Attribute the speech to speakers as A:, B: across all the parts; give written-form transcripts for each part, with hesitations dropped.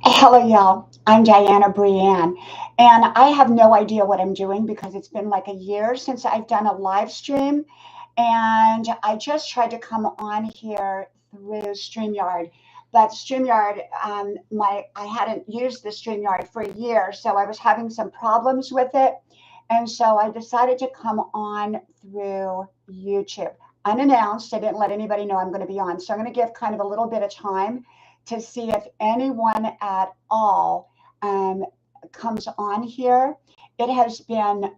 A: Hello, y'all. I'm Diana Brienne, and I have no idea what I'm doing because it's been like a year since I've done a live stream, and I just tried to come on here through StreamYard, but StreamYard, my I hadn't used the StreamYard for a year, so I was having some problems with it, and so I decided to come on through YouTube unannounced. I didn't let anybody know I'm going to be on, so I'm going to give kind of a little bit of time to see if anyone at all um, comes on here. It has been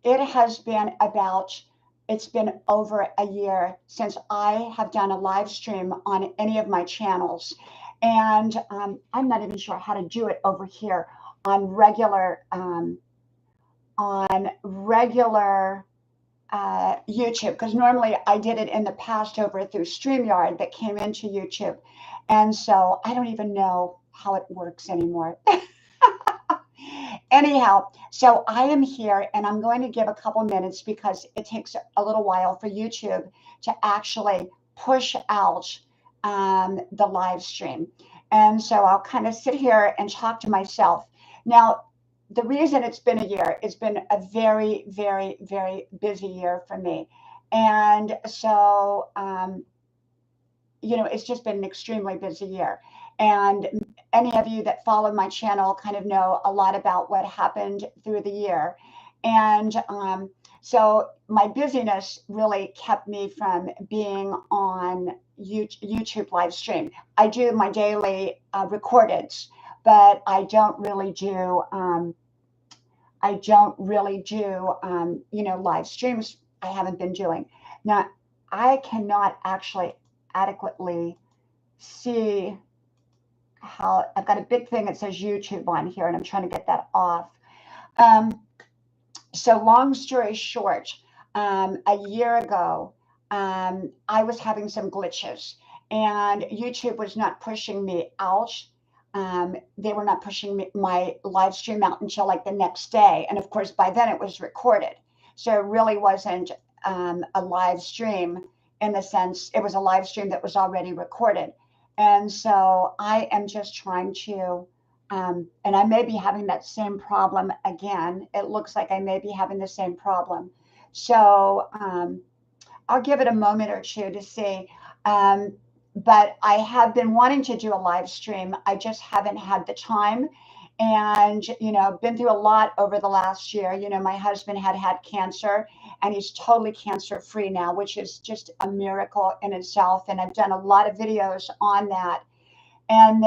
A: it has been about it's been over a year since I have done a live stream on any of my channels, and I'm not even sure how to do it over here on regular YouTube, because normally I did it in the past over through StreamYard that came into YouTube. And so I don't even know how it works anymore. Anyhow, so I am here and I'm going to give a couple minutes because it takes a little while for YouTube to actually push out the live stream. And so I'll kind of sit here and talk to myself. Now, the reason it's been a year, it's been a very, very, very busy year for me. And so, it's just been an extremely busy year. And any of you that follow my channel kind of know a lot about what happened through the year. And so my busyness really kept me from being on YouTube live stream. I do my daily recordeds, but I don't really do live streams. I haven't been doing. Now, I cannot actually adequately see how I've got a big thing that says YouTube on here, and I'm trying to get that off. Um, so, long story short, a year ago, I was having some glitches, and YouTube was not pushing me out. They were not pushing my live stream out until like the next day. And of course, by then it was recorded. So it really wasn't a live stream in the sense it was a live stream that was already recorded. And so I am just trying to, and I may be having that same problem again. It looks like I may be having the same problem. So I'll give it a moment or two to see. But I have been wanting to do a live stream. I just haven't had the time. And, been through a lot over the last year. My husband had cancer and he's totally cancer free now, which is just a miracle in itself. And I've done a lot of videos on that. And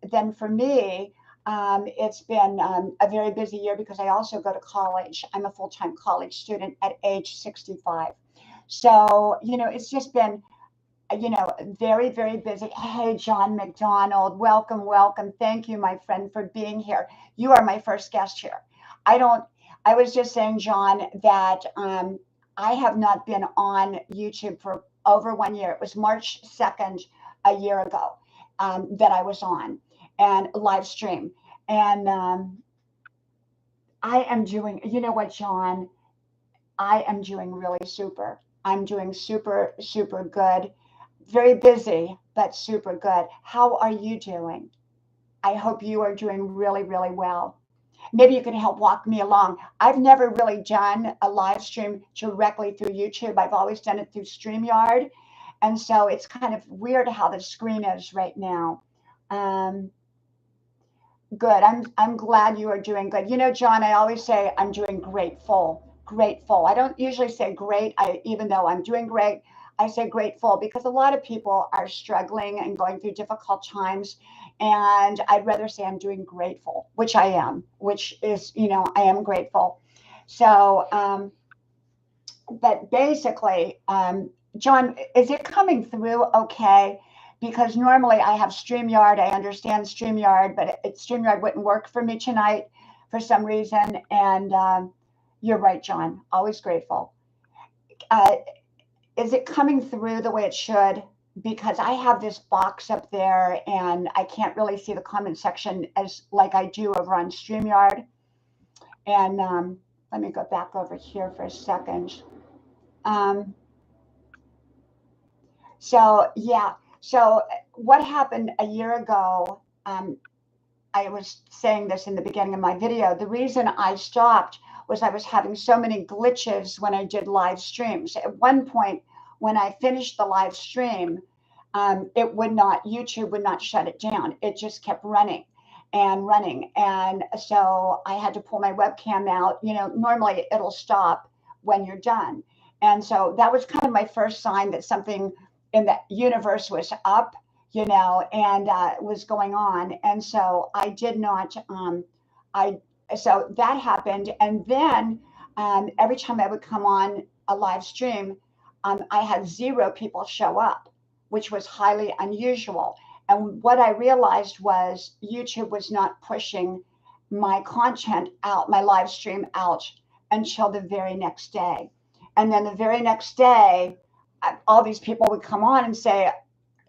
A: then for me, it's been a very busy year because I also go to college. I'm a full-time college student at age 65. So, it's just been, very, very busy. Hey, John McDonald, welcome, welcome. Thank you, my friend, for being here. You are my first guest here. I don't, I was just saying, John, that I have not been on YouTube for over 1 year. It was March 2nd, a year ago, that I was on and live stream. And I am doing, you know what, John? I am doing really super. I'm doing super, super good. Very busy, but super good. How are you doing? I hope you are doing really, really well. Maybe you can help walk me along. I've never really done a live stream directly through YouTube. I've always done it through StreamYard. And so it's kind of weird how the screen is right now. Um, Good. I'm glad you are doing good. John, I always say I'm doing grateful. Grateful. I don't usually say great. Even though I'm doing great, I say grateful because a lot of people are struggling and going through difficult times. And I'd rather say I'm doing grateful, which I am, which is, I am grateful. So, but basically, John, is it coming through okay? Because normally I have StreamYard. I understand StreamYard, but StreamYard wouldn't work for me tonight for some reason. And you're right, John. Always grateful. Uh, is it coming through the way it should? Because I have this box up there and I can't really see the comment section as like I do over on StreamYard. And let me go back over here for a second. Um, so yeah. So what happened a year ago? um, I was saying this in the beginning of my video. The reason I stopped was I was having so many glitches when I did live streams. At one point, when I finished the live stream, YouTube would not shut it down. It just kept running and running. And so I had to pull my webcam out. Normally it'll stop when you're done. And so that was kind of my first sign that something in the universe was up, and was going on. And so I did not, I, so that happened. And then every time I would come on a live stream, I had 0 people show up, which was highly unusual. And what I realized was YouTube was not pushing my content out, my live stream out until the very next day. And then the very next day, all these people would come on and say,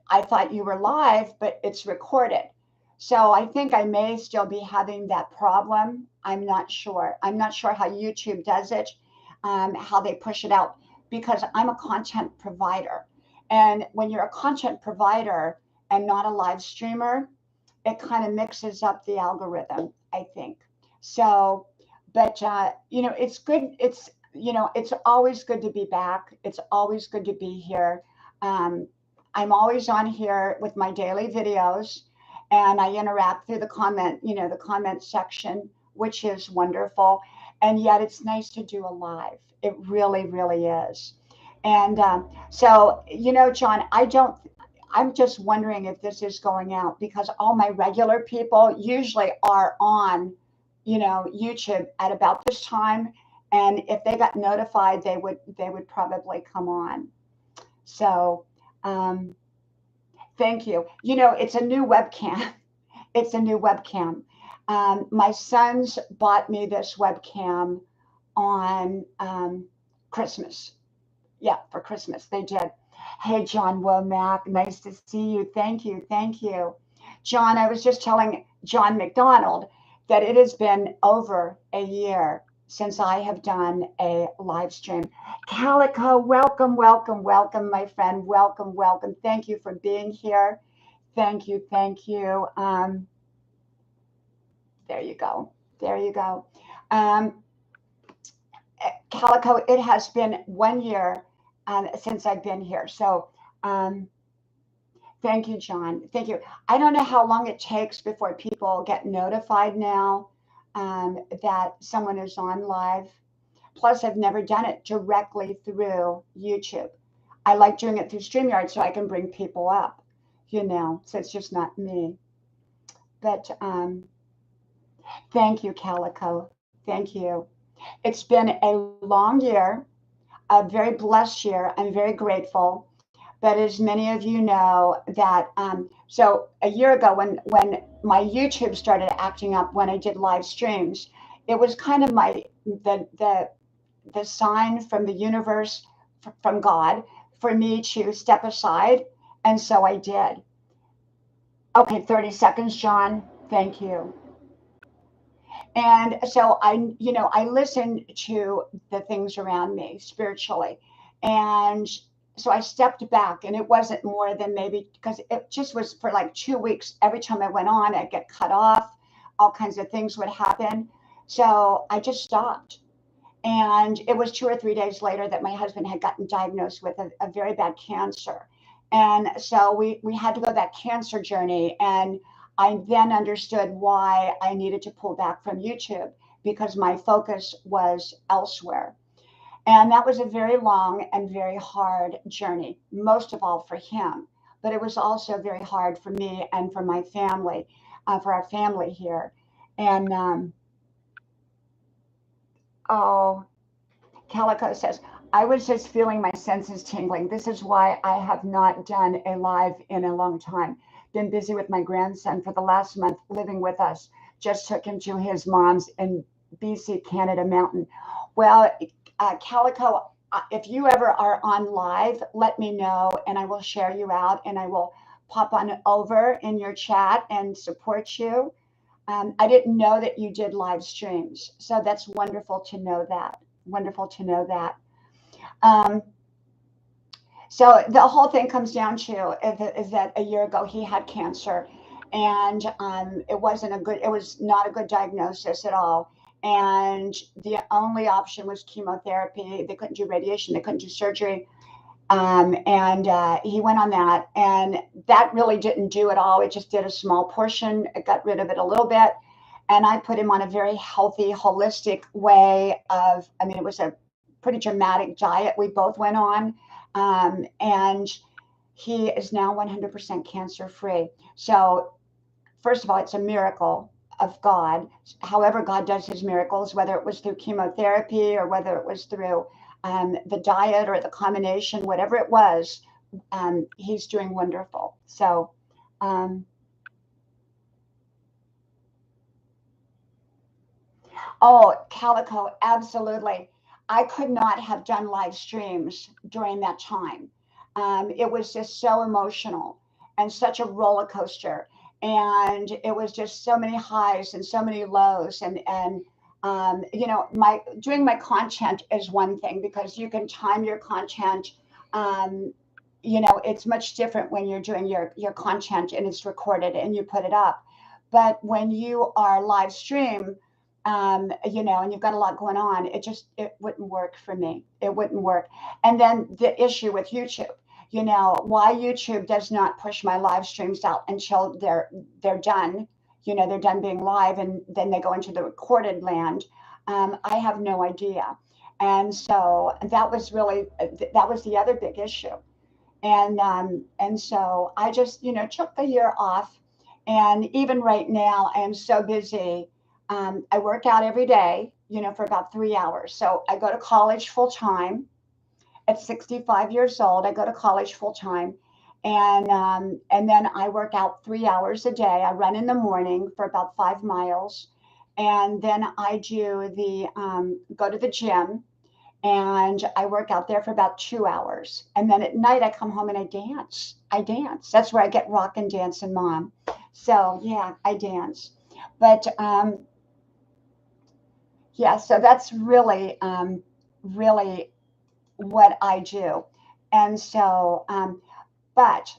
A: I thought you were live, but it's recorded. So I think I may still be having that problem. I'm not sure. I'm not sure how YouTube does it, how they push it out, because I'm a content provider. And when you're a content provider and not a live streamer, it kind of mixes up the algorithm, I think. So, but, it's good. It's always good to be back. It's always good to be here. I'm always on here with my daily videos, and I interact through the comment section, which is wonderful. And yet it's nice to do a live. It really, really is. And so, John, I'm just wondering if this is going out, because all my regular people usually are on, YouTube at about this time. And if they got notified, they would probably come on. So, thank you. It's a new webcam. It's a new webcam. My sons bought me this webcam on Christmas. Yeah, for Christmas they did. Hey, John Womack, nice to see you. Thank you, thank you, John. I was just telling John McDonald that it has been over a year since I have done a live stream. Calico, welcome, welcome, welcome, my friend. Welcome, welcome. Thank you for being here. Thank you, thank you. There you go. There you go. Calico, it has been 1 year since I've been here. So thank you, John. Thank you. I don't know how long it takes before people get notified now that someone is on live. Plus, I've never done it directly through YouTube. I like doing it through StreamYard so I can bring people up, so it's just not me. But thank you, Calico. Thank you. It's been a long year, a very blessed year. I'm very grateful. But as many of you know, that so a year ago when my YouTube started acting up when I did live streams, it was kind of the sign from the universe, from God, for me to step aside. And so I did. Okay, 30 seconds, John. Thank you. And so I listened to the things around me spiritually. And so I stepped back, and it wasn't more than maybe, because it just was for like 2 weeks. Every time I went on, I'd get cut off. All kinds of things would happen. So I just stopped. And it was 2 or 3 days later that my husband had gotten diagnosed with a very bad cancer. And so we had to go that cancer journey. And I then understood why I needed to pull back from YouTube, because my focus was elsewhere. And that was a very long and very hard journey, most of all for him. But it was also very hard for me and for my family, for our family here. And oh, Calico says, I was just feeling my senses tingling. This is why I have not done a live in a long time. Been busy with my grandson for the last month, living with us. Just took him to his mom's in BC, Canada Mountain. Well, Calico, if you ever are on live, let me know, and I will share you out, and I will pop on over in your chat and support you. I didn't know that you did live streams, so that's wonderful to know that. Wonderful to know that. So the whole thing comes down to is that a year ago he had cancer, and it was not a good diagnosis at all. And the only option was chemotherapy. They couldn't do radiation, they couldn't do surgery. And he went on that, and that really didn't do it all. It just did a small portion. It got rid of it a little bit. And I put him on a very healthy, holistic way of, I mean, it was a pretty dramatic diet we both went on. And he is now 100% cancer free. So, first of all, it's a miracle of God. However, God does his miracles, whether it was through chemotherapy or whether it was through the diet or the combination, whatever it was, he's doing wonderful. So, oh, Calico, absolutely. I could not have done live streams during that time. It was just so emotional and such a roller coaster. And it was just so many highs and so many lows. My doing my content is one thing because you can time your content. Um, it's much different when you're doing your content and it's recorded and you put it up. But when you are live stream, and you've got a lot going on, it wouldn't work for me. It wouldn't work. And then the issue with YouTube, why YouTube does not push my live streams out until they're done. They're done being live, and then they go into the recorded land. I have no idea. And so that was the other big issue. And so I just took the year off, and even right now I am so busy. I work out every day, for about 3 hours. So I go to college full time. At 65 years old, I go to college full time, and then I work out 3 hours a day. I run in the morning for about 5 miles, and then I do the go to the gym, and I work out there for about 2 hours. And then at night I come home and I dance. I dance. That's where I get Rockin' Dancing Mom. So yeah, I dance. But yeah, so that's really what I do. And so, but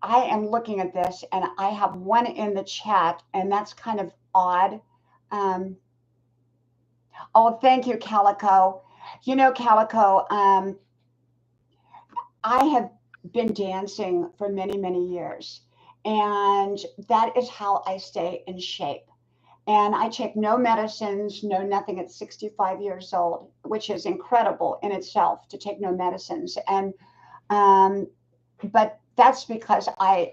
A: I am looking at this and I have one in the chat, and that's kind of odd. Um, oh, thank you, Calico. Calico, I have been dancing for many, many years, and that is how I stay in shape. And I take no medicines, no nothing at 65 years old, which is incredible in itself to take no medicines. And but that's because I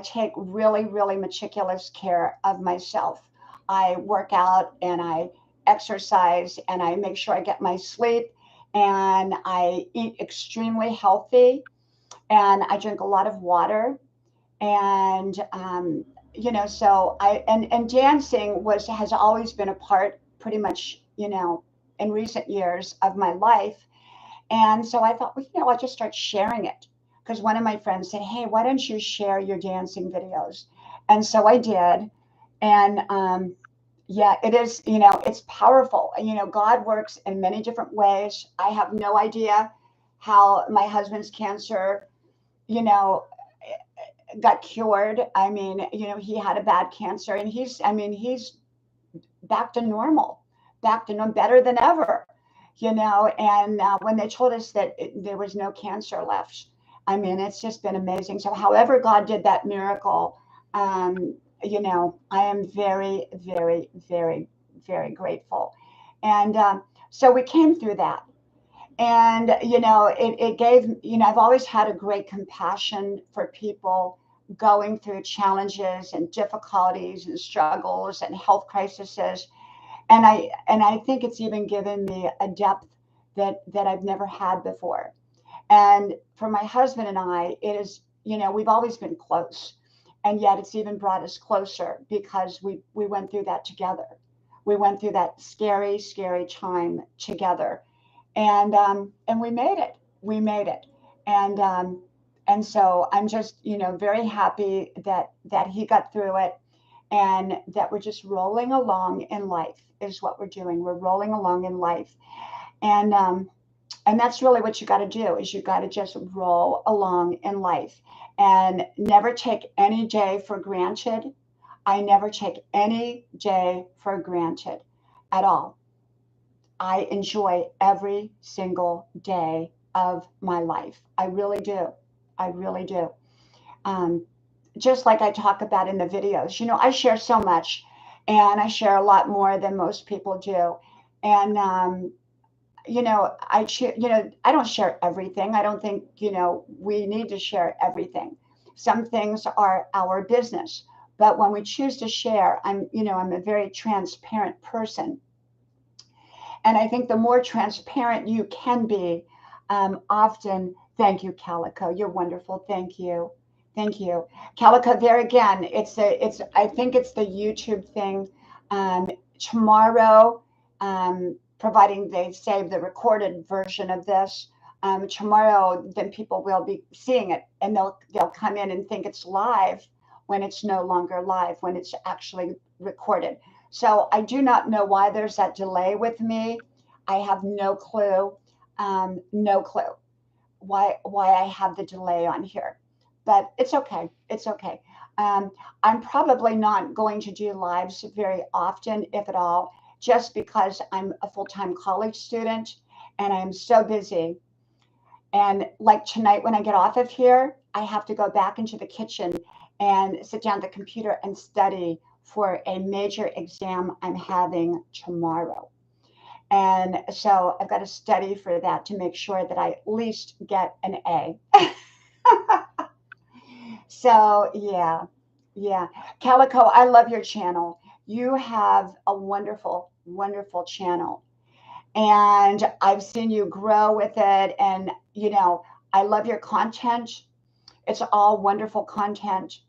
A: take really, really meticulous care of myself. I work out and I exercise and I make sure I get my sleep, and I eat extremely healthy, and I drink a lot of water. And so and dancing has always been a part, pretty much, in recent years of my life. And so I thought, well, I'll just start sharing it, because one of my friends said, hey, why don't you share your dancing videos? And so I did. And yeah, it is, it's powerful. God works in many different ways. I have no idea how my husband's cancer, you know got cured. I mean, he had a bad cancer, and he's back to normal, better than ever, And when they told us that there was no cancer left, I mean, it's just been amazing. So, however God did that miracle, I am very, very, very, very grateful. And so we came through that. And it gave, I've always had a great compassion for people going through challenges and difficulties and struggles and health crises. And I think it's even given me a depth that I've never had before. And for my husband and I, it is, we've always been close, and yet it's even brought us closer because we went through that together. We went through that scary, scary time together, and we made it. We made it. And so I'm just, very happy that he got through it, and that we're just rolling along in life is what we're doing. We're rolling along in life. And that's really what you got to do, is you got to just roll along in life and never take any day for granted. I never take any day for granted at all. I enjoy every single day of my life. I really do. I really do. Um, just like I talk about in the videos, I share so much, and I share a lot more than most people do. And, I don't share everything. I don't think, we need to share everything. Some things are our business, but when we choose to share, I'm a very transparent person. And I think the more transparent you can be, often, thank you, Calico. You're wonderful. Thank you. Thank you. Calico, there again, I think it's the YouTube thing. Um, Tomorrow, providing they save the recorded version of this, tomorrow, then people will be seeing it, and they'll come in and think it's live when it's no longer live, when it's actually recorded. So I do not know why there's that delay with me. I have no clue, no clue why I have the delay on here, but it's okay. It's okay. Um, I'm probably not going to do lives very often, if at all, just because I'm a full-time college student and I'm so busy. And like tonight, when I get off of here, I have to go back into the kitchen and sit down at the computer and study for a major exam I'm having tomorrow. And so I've got to study for that to make sure that I at least get an A. So, yeah, yeah. Calico, I love your channel. You have a wonderful, wonderful channel. And I've seen you grow with it. And, I love your content. It's all wonderful content.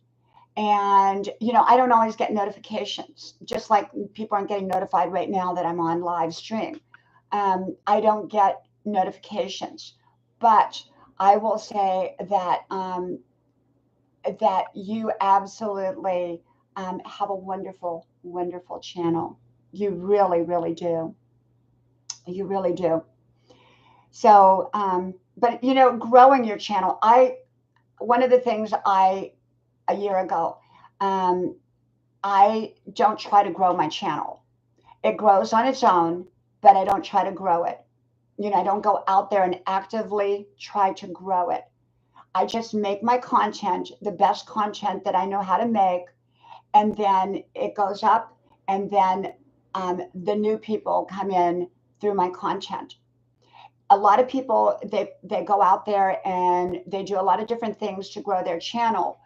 A: And, I don't always get notifications, just like people aren't getting notified right now that I'm on live stream. I don't get notifications, but I will say that you absolutely have a wonderful, wonderful channel. You really, really do. You really do. So, but growing your channel, one of the things a year ago, um, I don't try to grow my channel. It grows on its own, but I don't try to grow it. I don't go out there and actively try to grow it. I just make my content, the best content that I know how to make, and then it goes up, and then the new people come in through my content. A lot of people, they go out there and they do a lot of different things to grow their channel,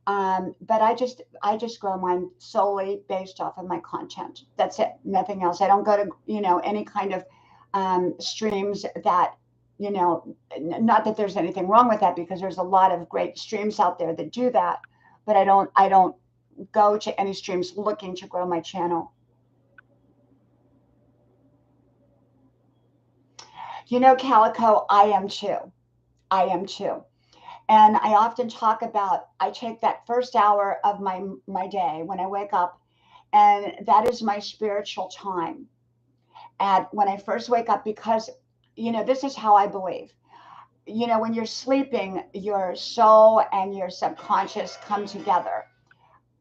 A: but I just grow mine solely based off of my content. That's it, nothing else. I don't go to any kind of streams that not that there's anything wrong with that, because there's a lot of great streams out there that do that, but I don't go to any streams looking to grow my channel. Calico, I am too. I am too. And I often talk about, I take that first hour of my day when I wake up, and that is my spiritual time. At when I first wake up, because this is how I believe. When you're sleeping, your soul and your subconscious come together.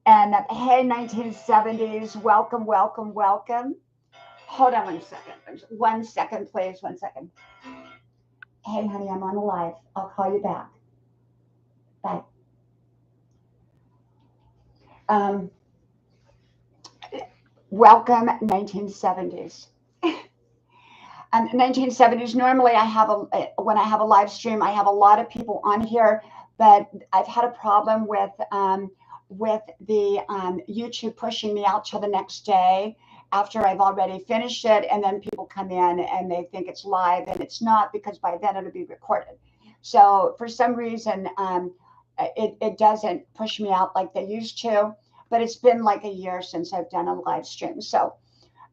A: And hey, 1970s, welcome, welcome, welcome. Hold on 1 second. 1 second, please. 1 second. Hey, honey, I'm on the live. I'll call you back. Bye. Um, Welcome, 1970s. 1970s. Normally, when I have a live stream, I have a lot of people on here, but I've had a problem with the YouTube pushing me out till the next day after I've already finished it, and then people come in and they think it's live, and it's not, because by then it'll be recorded. So for some reason, it doesn't push me out like they used to, but it's been like a year since I've done a live stream. So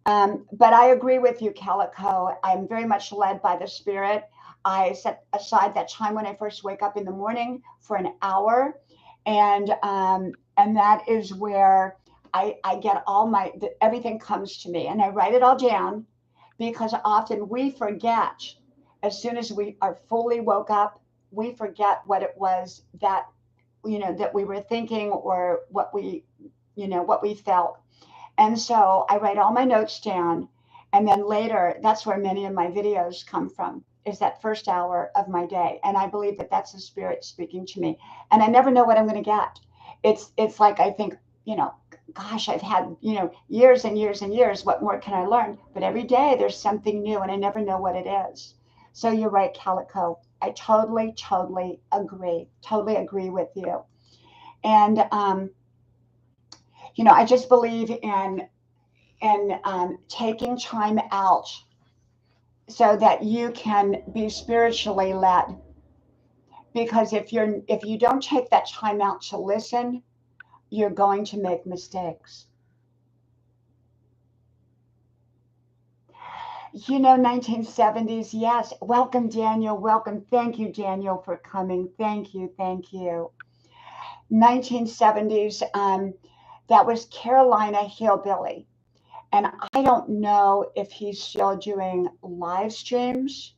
A: but I agree with you, Calico. I'm very much led by the Spirit. I set aside that time when I first wake up in the morning for an hour, and that is where I get everything comes to me, and I write it all down, because often we forget, as soon as we are fully woke up, we forget what it was that that we were thinking, or what we what we felt. And so I write all my notes down. And then later, that's where many of my videos come from, is that first hour of my day. And I believe that that's the spirit speaking to me. And I never know what I'm going to get. It's like, I think, gosh, I've had, years and years and years. What more can I learn? But every day there's something new and I never know what it is. So you're right, Calico. I totally, totally agree. Totally agree with you. And, I just believe in taking time out so that you can be spiritually led. Because if you don't take that time out to listen, you're going to make mistakes. 1970s, yes. Welcome, Daniel. Welcome. Thank you, Daniel, for coming. Thank you. Thank you. 1970s, that was Carolina Hillbilly. And I don't know if he's still doing live streams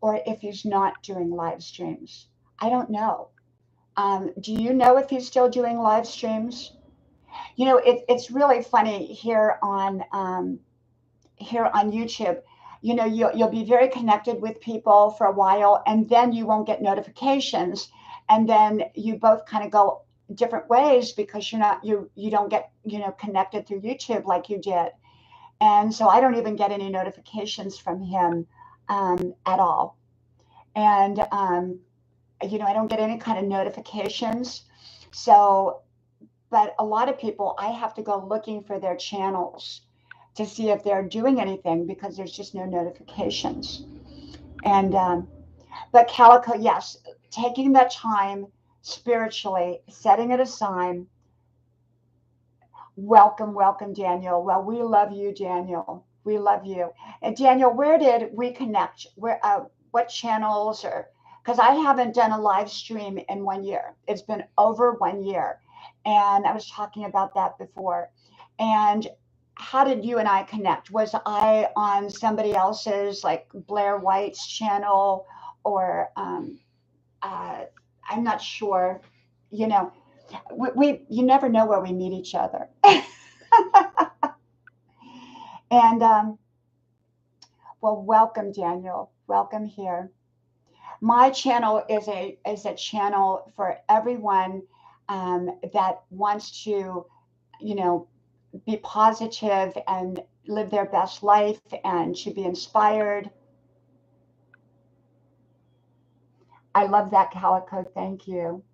A: or if he's not doing live streams. I don't know. Do you know if he's still doing live streams? It's really funny here on YouTube. You'll be very connected with people for a while, and then you won't get notifications, and then you both kind of go different ways because you don't get connected through YouTube like you did. And so I don't even get any notifications from him at all. And I don't get any kind of notifications. So, but a lot of people, I have to go looking for their channels to see if they're doing anything because there's just no notifications. And, but Calico, yes, taking that time spiritually, setting it aside. Welcome, welcome, Daniel. Well, we love you, Daniel. We love you. And Daniel, where did we connect? What channels because I haven't done a live stream in 1 year. It's been over 1 year. And I was talking about that before. And how did you and I connect? Was I on somebody else's, like Blair White's channel, or I'm not sure. You never know where we meet each other. And well, welcome, Daniel. Welcome here. My channel is a channel for everyone that wants to, be positive and live their best life and to be inspired. I love that, Calico. Thank you.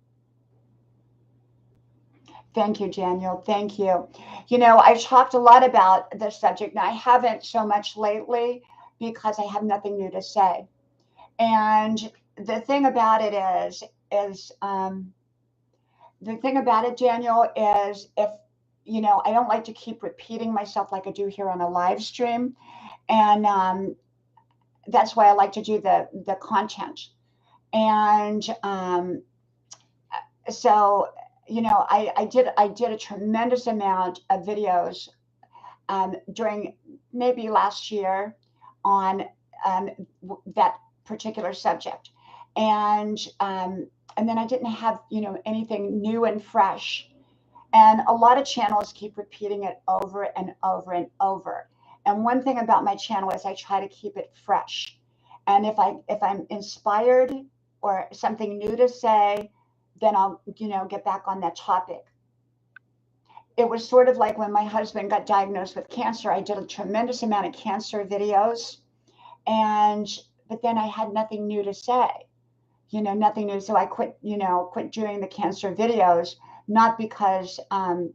A: Thank you, Daniel. Thank you. I've talked a lot about the subject. Now, I haven't so much lately because I have nothing new to say. And the thing about it is the thing about it, Daniel, is if, I don't like to keep repeating myself like I do here on a live stream. And that's why I like to do the content. And so, I did a tremendous amount of videos during maybe last year on that particular subject. And then I didn't have, anything new and fresh. And a lot of channels keep repeating it over and over and over. And one thing about my channel is I try to keep it fresh. And if I'm inspired or something new to say, then I'll, get back on that topic. It was sort of like when my husband got diagnosed with cancer. I did a tremendous amount of cancer videos, but then I had nothing new to say, nothing new. So I quit doing the cancer videos, not because I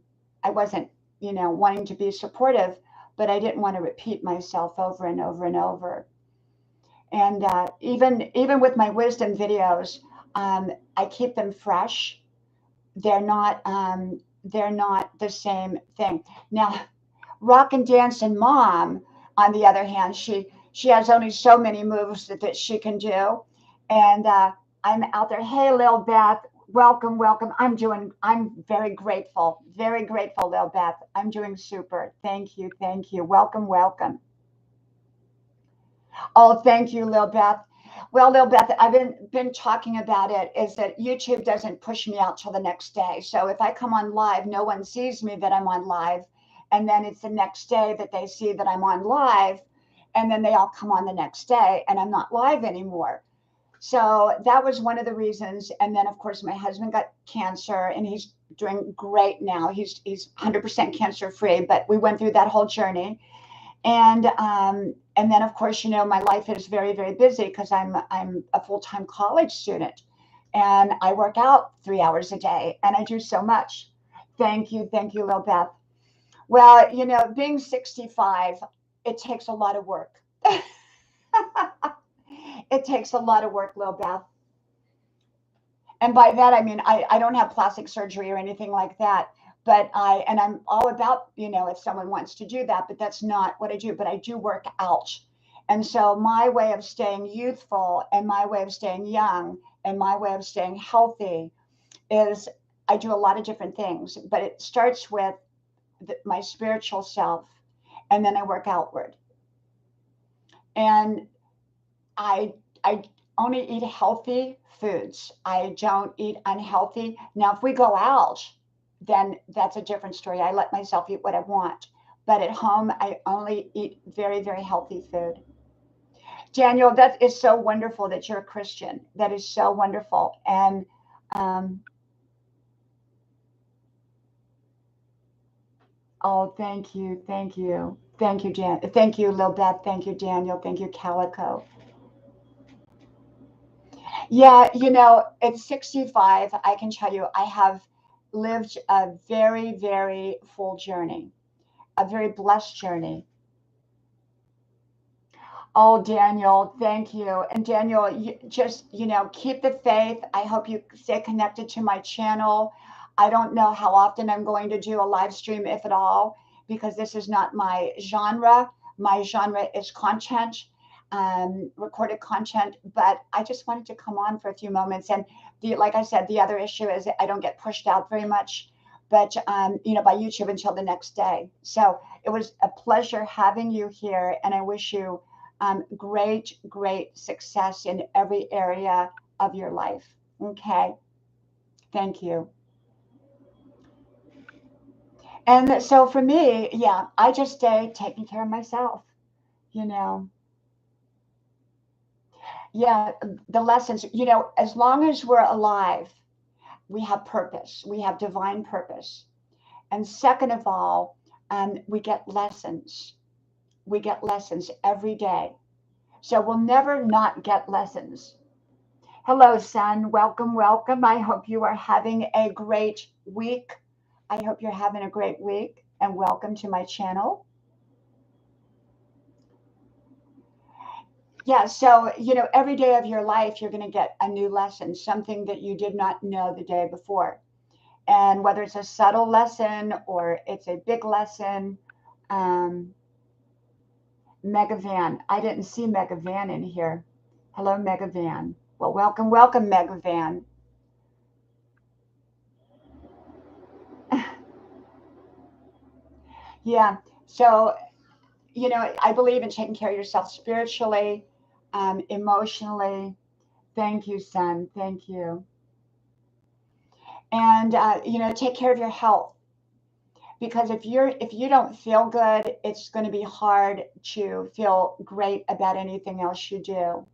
A: wasn't, wanting to be supportive, but I didn't want to repeat myself over and over and over. And even with my wisdom videos, I keep them fresh. They're not the same thing. Now, Rockin' Dancing Mom, on the other hand, she has only so many moves that she can do. And I'm out there. Hey, Lil Beth, welcome, welcome. I'm very grateful, Lil Beth. I'm doing super. Thank you. Welcome, welcome. Oh, thank you, Lil Beth. Well, Lil Beth, I've been talking about it, is that YouTube doesn't push me out till the next day. So if I come on live, no one sees me that I'm on live. And then it's the next day that they see that I'm on live. And then they all come on the next day and I'm not live anymore. So that was one of the reasons. And then, of course, my husband got cancer and he's doing great now. He's 100% cancer free, but we went through that whole journey. And then, of course, my life is very, very busy because I'm a full-time college student and I work out 3 hours a day and I do so much. Thank you, Lil Beth. Well, being 65, it takes a lot of work. It takes a lot of work, Lil Beth. And by that, I mean, I don't have plastic surgery or anything like that. But I'm all about, if someone wants to do that, but that's not what I do. But I do work out. And so my way of staying youthful and my way of staying young and my way of staying healthy is I do a lot of different things. But it starts with my spiritual self, and then I work outward. And I only eat healthy foods. I don't eat unhealthy. Now, if we go out, then that's a different story. I let myself eat what I want. But at home, I only eat very, very healthy food. Daniel, that is so wonderful that you're a Christian. That is so wonderful. And oh, thank you. Thank you. Thank you, Jan. Thank you, Lil Beth. Thank you, Daniel. Thank you, Calico. Yeah, at 65, I can tell you I have lived a very, very full journey, a very blessed journey. Oh, Daniel, thank you. And Daniel, you just, keep the faith. I hope you stay connected to my channel. I don't know how often I'm going to do a live stream, if at all, because this is not my genre. My genre is content, recorded content. But I just wanted to come on for a few moments. And like I said, the other issue is I don't get pushed out very much, but by YouTube until the next day. So it was a pleasure having you here, and I wish you great, great success in every area of your life. Okay. Thank you. And so for me, yeah, I just stay taking care of myself, you know. Yeah, the lessons, as long as we're alive, we have purpose, we have divine purpose. And second of all, we get lessons. We get lessons every day. So we'll never not get lessons. Hello, son. Welcome, welcome. I hope you are having a great week. I hope you're having a great week, and welcome to my channel. Yeah, so, every day of your life, you're going to get a new lesson, something that you did not know the day before. And whether it's a subtle lesson or it's a big lesson, Megavan. I didn't see Megavan in here. Hello, Megavan. Well, welcome, welcome, Megavan. Yeah. So, I believe in taking care of yourself spiritually, emotionally. Thank you, son. Thank you. And take care of your health, because if you don't feel good, it's going to be hard to feel great about anything else you do.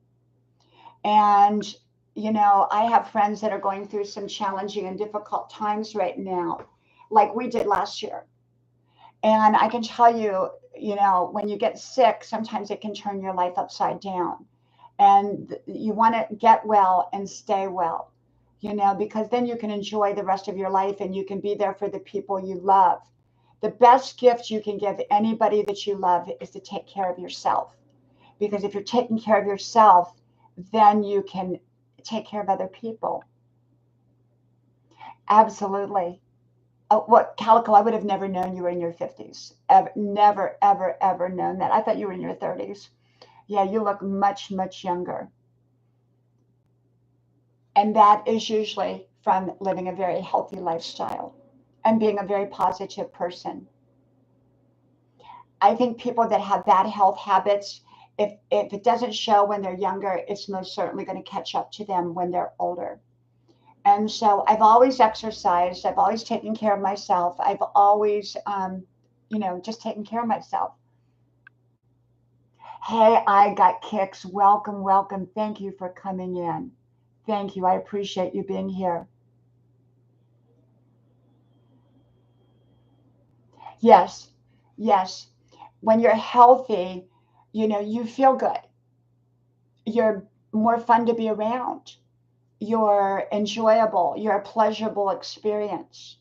A: And I have friends that are going through some challenging and difficult times right now, like we did last year. And I can tell you, when you get sick, sometimes it can turn your life upside down. And you want to get well and stay well, because then you can enjoy the rest of your life and you can be there for the people you love. The best gift you can give anybody that you love is to take care of yourself. Because if you're taking care of yourself, then you can take care of other people. Absolutely. Oh, what, Calico, I would have never known you were in your 50s. Never, ever, ever known that. I thought you were in your 30s. Yeah, you look much, much younger. And that is usually from living a very healthy lifestyle and being a very positive person. I think people that have bad health habits, if it doesn't show when they're younger, it's most certainly going to catch up to them when they're older. And so I've always exercised. I've always taken care of myself. I've always, just taken care of myself. Hey, I got kicks. Welcome, welcome. Thank you for coming in. Thank you. I appreciate you being here. Yes, yes. When you're healthy, you feel good. You're more fun to be around. You're enjoyable. You're a pleasurable experience.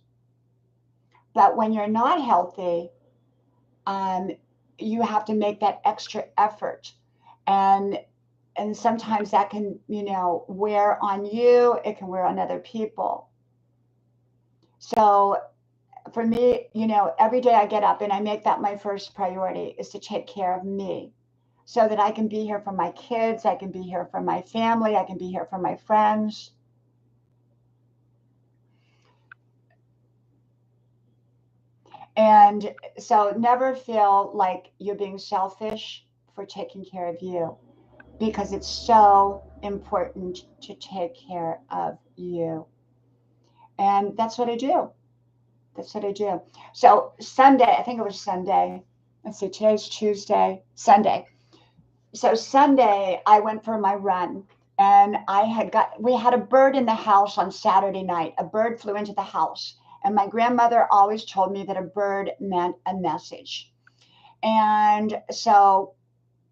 A: But when you're not healthy, um, you have to make that extra effort. And sometimes that can, wear on you. It can wear on other people. So for me, every day I get up and I make that my first priority is to take care of me so that I can be here for my kids, I can be here for my family, I can be here for my friends. And so never feel like you're being selfish for taking care of you because it's so important to take care of you. And that's what I do. That's what I do. So Sunday, I think it was Sunday. Let's see, today's Tuesday, Sunday. So Sunday, I went for my run and we had a bird in the house on Saturday night. A bird flew into the house. And my grandmother always told me that a bird meant a message. And so,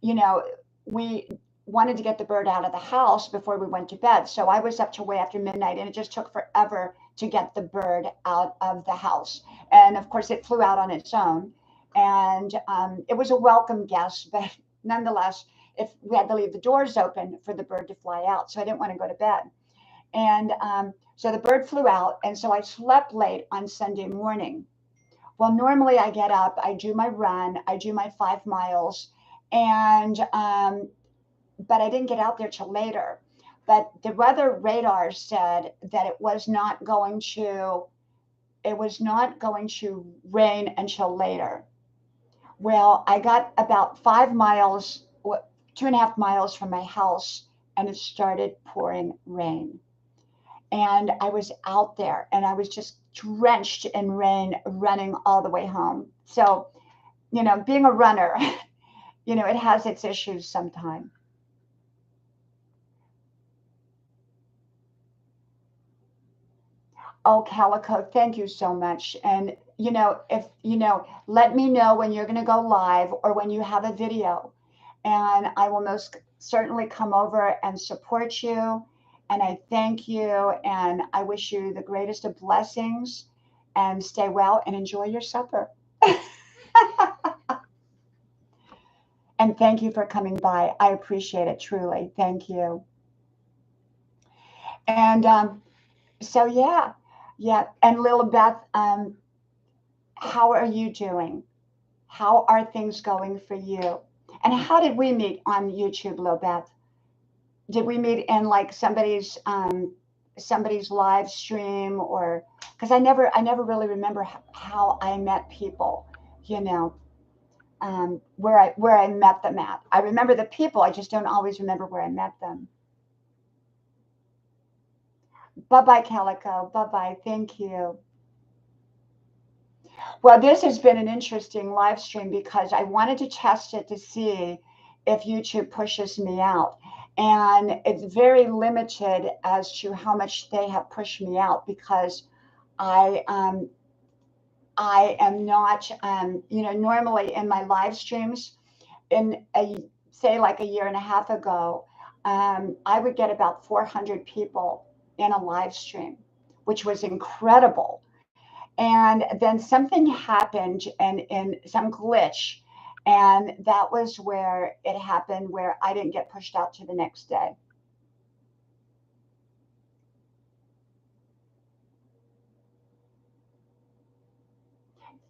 A: you know, we wanted to get the bird out of the house before we went to bed. So I was up till way after midnight and it just took forever to get the bird out of the house. And of course, it flew out on its own. And it was a welcome guest, but nonetheless, if we had to leave the doors open for the bird to fly out. So I didn't want to go to bed. And so the bird flew out. And so I slept late on Sunday morning. Well, normally I get up, I do my run, I do my 5 miles, and but I didn't get out there till later. But the weather radar said that it was not going to rain until later. Well, I got about 5 miles, 2.5 miles from my house, and it started pouring rain. And I was out there and I was just drenched in rain running all the way home. So, being a runner, it has its issues sometimes. Oh, Calico, thank you so much. And, if, let me know when you're going to go live or when you have a video. And I will most certainly come over and support you. And I thank you. And I wish you the greatest of blessings and stay well and enjoy your supper. And thank you for coming by. I appreciate it truly. Thank you. And so, yeah. Yeah. And Lilibeth, how are you doing? How are things going for you? And how did we meet on YouTube, Lilibeth? Did we meet in like somebody's live stream, or because I never really remember how I met people, you know, where I met them at. I remember the people, I just don't always remember where I met them. Bye bye, Calico. Bye bye. Thank you. Well, this has been an interesting live stream because I wanted to test it to see if YouTube pushes me out. And it's very limited as to how much they have pushed me out because I I am not normally in my live streams in a say like a year and a half ago, I would get about 400 people in a live stream, which was incredible. And then something happened and in some glitch. And that was where it happened, where I didn't get pushed out to the next day.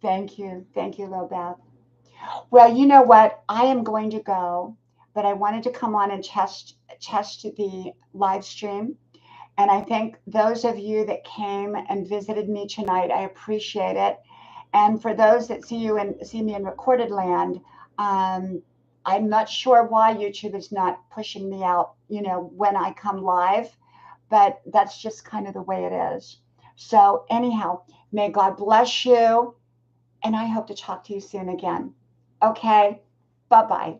A: Thank you. Thank you, Lobeth. Well, you know what? I am going to go, but I wanted to come on and test the live stream. And I thank those of you that came and visited me tonight. I appreciate it. And for those that see me in recorded land, um, I'm not sure why YouTube is not pushing me out, you know, when I come live, but that's just kind of the way it is. So, anyhow, may God bless you, and I hope to talk to you soon again. Okay, bye bye.